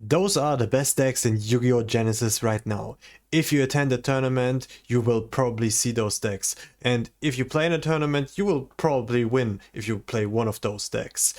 Those are the best decks in Yu-Gi-Oh! Genesis right now. If you attend a tournament, you will probably see those decks. And if you play in a tournament, you will probably win if you play one of those decks.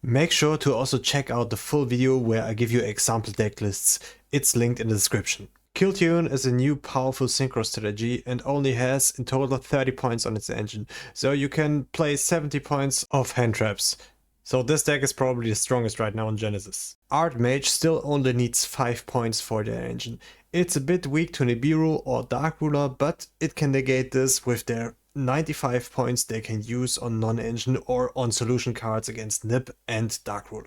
Make sure to also check out the full video where I give you example deck lists. It's linked in the description. Kewl Tune is a new powerful synchro strategy and only has in total 30 points on its engine, so you can play 70 points of hand traps. So this deck is probably the strongest right now in Genesis. Artmage still only needs 5 points for their engine. It's a bit weak to Nibiru or Dark Ruler, but it can negate this with their 95 points they can use on non-engine or on solution cards against Nib and Dark Ruler.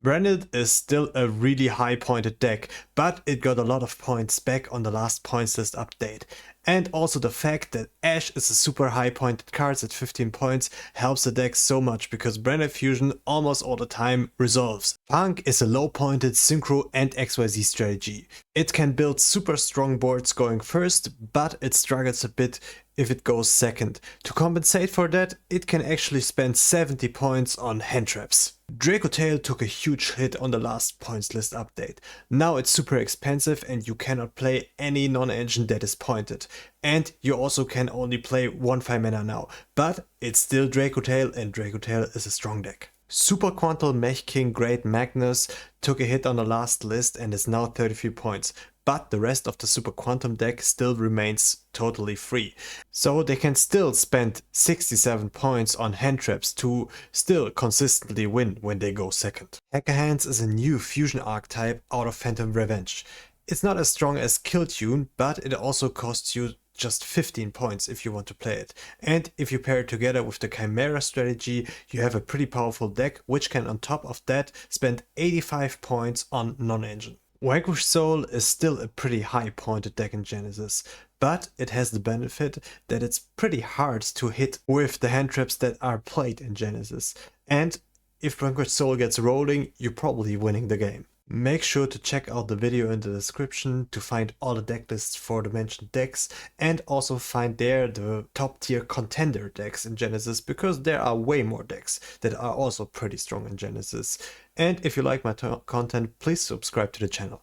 Branded is still a really high pointed deck, but it got a lot of points back on the last points list update. And also the fact that Ash is a super high pointed card at 15 points helps the deck so much because Branded Fusion almost all the time resolves. p.u.n.k is a low pointed synchro and XYZ strategy. It can build super strong boards going first, but it struggles a bit if it goes second. To compensate for that, it can actually spend 70 points on hand traps. Dracotail took a huge hit on the last points list update. Now it's super expensive and you cannot play any non-engine that is pointed. And you also can only play 1/5 mana now, but it's still Dracotail and Dracotail is a strong deck. Super Quantal Mech King Great Magnus took a hit on the last list and is now 33 points, but the rest of the Super Quantum deck still remains totally free. So they can still spend 67 points on hand traps to still consistently win when they go second. Hecahands is a new fusion archetype out of Phantom Revenge. It's not as strong as Kewl Tune, but it also costs you just 15 points if you want to play it. And if you pair it together with the Chimera strategy, you have a pretty powerful deck which can on top of that spend 85 points on non-engine. Vanquish Soul is still a pretty high pointed deck in Genesis, but it has the benefit that it's pretty hard to hit with the hand traps that are played in Genesis. And if Vanquish Soul gets rolling, you're probably winning the game. Make sure to check out the video in the description to find all the deck lists for the mentioned decks and also find there the top tier contender decks in Genesis because there are way more decks that are also pretty strong in Genesis. And if you like my content, please subscribe to the channel.